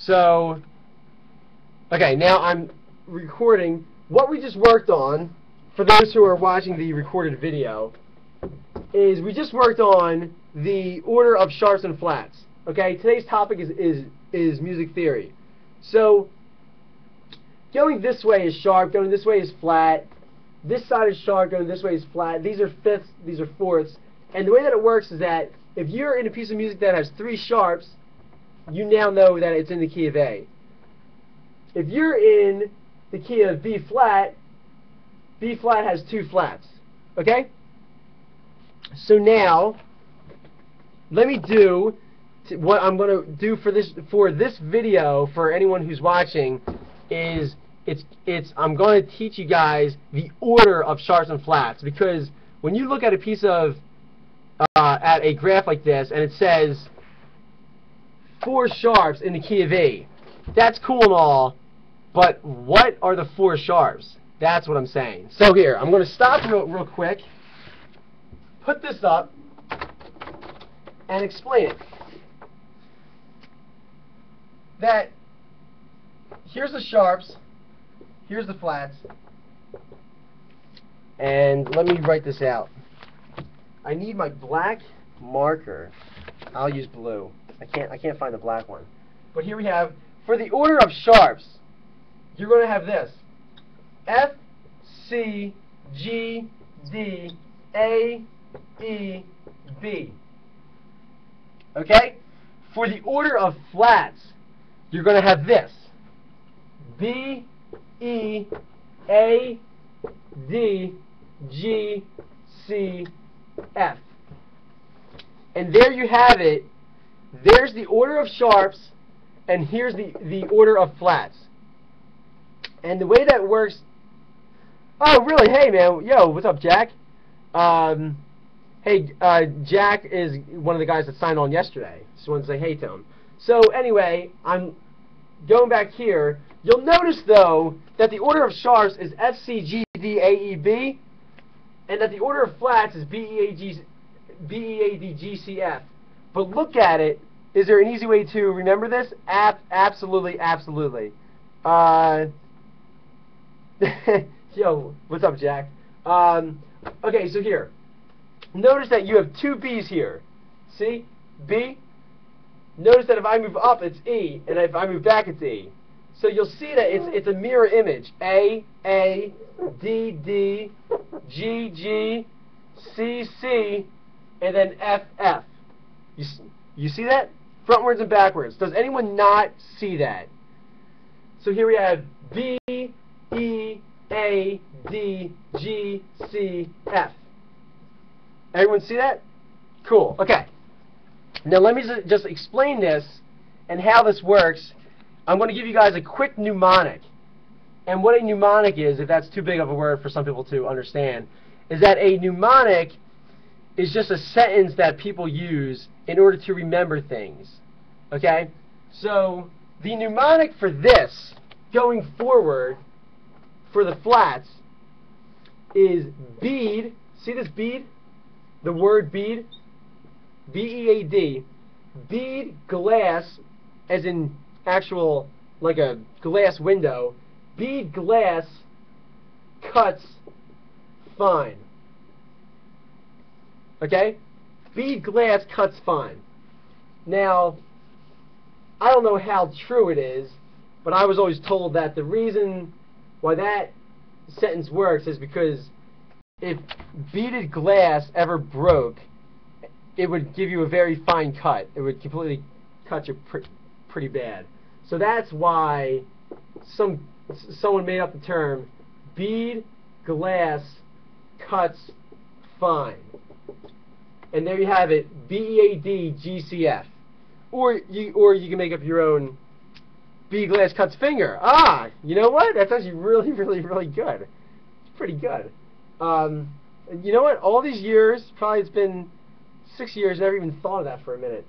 So, okay, now I'm recording. What we just worked on, for those who are watching the recorded video, is we just worked on the order of sharps and flats. Okay, today's topic is music theory. So, going this way is sharp, going this way is flat. This side is sharp, going this way is flat. These are fifths, these are fourths. And the way that it works is that if you're in a piece of music that has 3 sharps, you now know that it's in the key of A. If you're in the key of B flat has 2 flats. Okay? So now, let me do what I'm going to do for this video for anyone who's watching is I'm going to teach you guys the order of sharps and flats, because when you look at a piece of at a graph like this and it says 4 sharps in the key of E, that's cool and all, but what are the 4 sharps? That's what I'm saying. So here, I'm going to stop real quick, put this up, and explain it. That here's the sharps, here's the flats, and let me write this out. I need my black marker. I'll use blue. I can't find the black one. But here we have, for the order of sharps, you're going to have this: F, C, G, D, A, E, B. Okay? For the order of flats, you're going to have this: B, E, A, D, G, C, F. And there you have it. There's the order of sharps, and here's the order of flats. And the way that works... Oh, really? Hey, man. Yo, what's up, Jack? Hey, Jack is one of the guys that signed on yesterday. Just wanted to say hey to him. So, anyway, I'm going back here. You'll notice, though, that the order of sharps is F, C, G, D, A, E, B, and that the order of flats is B, E, A, D, G, C, F. But look at it. Is there an easy way to remember this? Absolutely, absolutely. Yo, what's up, Jack? Okay, so here. Notice that you have 2 B's here. See? B. Notice that if I move up, it's E, and if I move back, it's E. So you'll see that it's a mirror image. A, D, D, G, G, C, C, and then F, F. You see that? Frontwards and backwards. Does anyone not see that? So here we have B, E, A, D, G, C, F. Everyone see that? Cool. Okay. Now let me just explain this and how this works. I'm going to give you guys a quick mnemonic. And what a mnemonic is, if that's too big of a word for some people to understand, is that a mnemonic is just a sentence that people use in order to remember things. Okay? So, the mnemonic for this, going forward, for the flats, is bead. See this bead? The word bead? B-E-A-D. Bead, glass, as in actual, like a glass window. Bead, glass, cuts, fine. Okay? Bead, glass, cuts, fine. Now, I don't know how true it is, but I was always told that the reason why that sentence works is because if beaded glass ever broke, it would give you a very fine cut. It would completely cut you pretty bad. So that's why someone made up the term bead, glass, cuts, fine. And there you have it, B-E-A-D, G-C-F. Or you can make up your own bead, glass, cuts, finger. Ah, you know what? That's actually really, really, really good. It's pretty good. You know what? All these years, probably it's been 6 years, never even thought of that for a minute.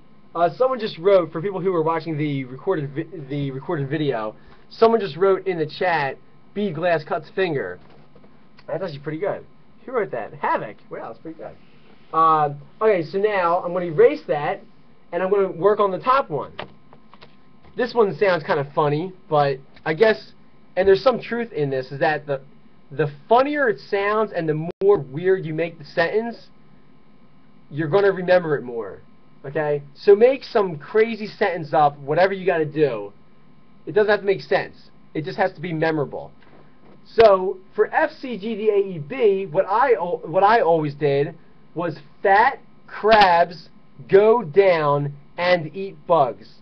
Someone just wrote, for people who are watching the recorded video, someone just wrote in the chat, bead, glass, cuts, finger. That's actually pretty good. Who wrote that? Havoc. Wow, that's pretty good. Okay, so now I'm going to erase that, and I'm going to work on the top one. this one sounds kind of funny, but I guess, and there's some truth in this, is that the funnier it sounds and the more weird you make the sentence, you're going to remember it more. Okay? So make some crazy sentence up, whatever you got to do. It doesn't have to make sense. It just has to be memorable. So for FCGDAEB, what I always did was fat crabs go down and eat bugs.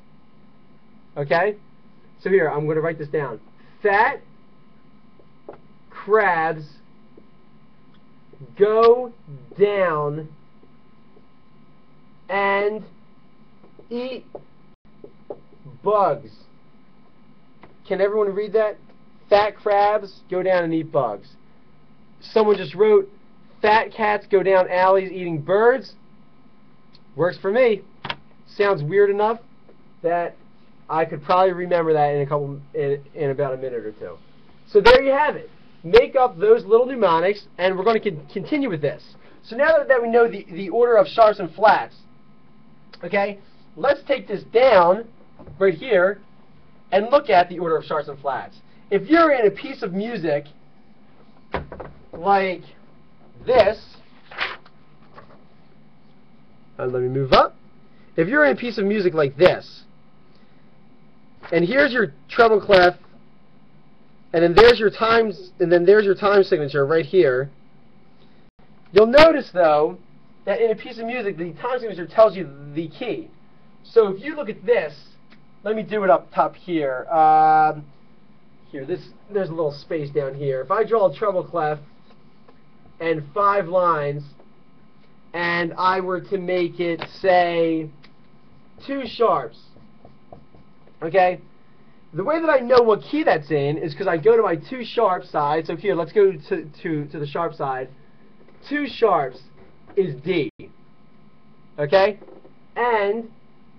Okay? So here, I'm going to write this down. Fat crabs go down and eat bugs. Can everyone read that? Fat crabs go down and eat bugs. Someone just wrote, fat cats go down alleys eating birds. Works for me. Sounds weird enough that I could probably remember that in about a minute or two. So there you have it. Make up those little mnemonics, and we're going to continue with this. So now that we know the order of sharps and flats, okay, let's take this down right here and look at the order of sharps and flats. If you're in a piece of music like this, let me move up. If you're in a piece of music like this, and here's your treble clef, and then there's your time signature right here. You'll notice though that in a piece of music, the time signature tells you the key. So if you look at this, let me do it up top here. There's a little space down here. If I draw a treble clef and 5 lines, and I were to make it, say, 2 sharps, okay? The way that I know what key that's in is because I go to my 2 sharp side. So here, let's go to the sharp side. 2 sharps is D, okay? And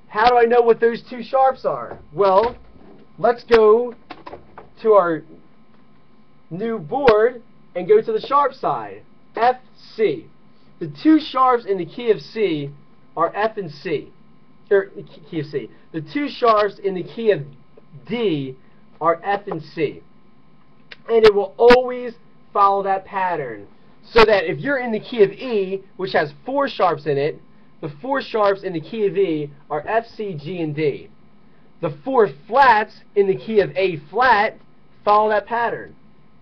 how do I know what those 2 sharps are? Well, let's go to our new board and go to the sharp side, F, C. The 2 sharps in the key of C are F and C, or key of C. The 2 sharps in the key of D are F and C. And it will always follow that pattern. So that if you're in the key of E, which has 4 sharps in it, the 4 sharps in the key of E are F, C, G, and D. The 4 flats in the key of A flat follow that pattern.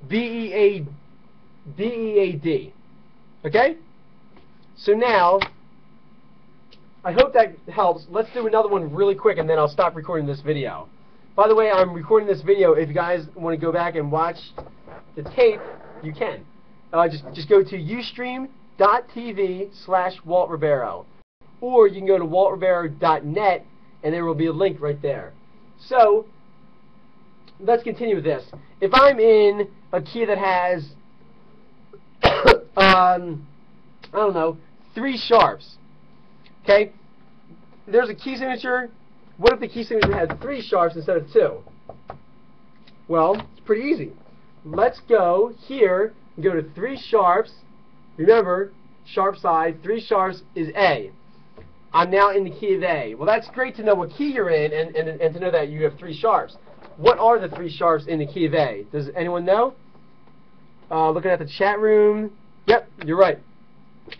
B, E, A, B, E, A, D. Okay? So now, I hope that helps. Let's do another one really quick, and then I'll stop recording this video. By the way, I'm recording this video. If you guys want to go back and watch the tape, you can. Just go to ustream.tv/Walt Ribeiro. Or you can go to waltribeiro.net, and there will be a link right there. So, let's continue with this. If I'm in a key that has, I don't know, 3 sharps, okay? There's a key signature. What if the key signature had 3 sharps instead of 2? Well, it's pretty easy. Let's go here and go to 3 sharps. Remember, sharp side, 3 sharps is A. I'm now in the key of A. Well, that's great to know what key you're in and to know that you have 3 sharps. What are the 3 sharps in the key of A? Does anyone know? Looking at the chat room. Yep, you're right.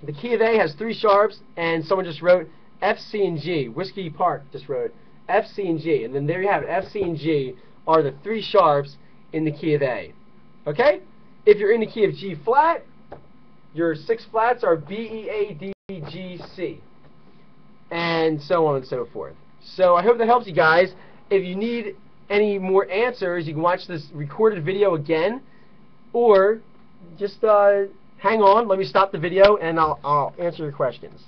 The key of A has 3 sharps, and someone just wrote F, C, and G. Whiskey Park just wrote F, C, and G. And then there you have it. F, C, and G are the 3 sharps in the key of A. Okay? If you're in the key of G flat, your 6 flats are B, E, A, D, G, C. And so on and so forth. So I hope that helps you guys. If you need any more answers, you can watch this recorded video again, or just hang on, let me stop the video, and I'll answer your questions.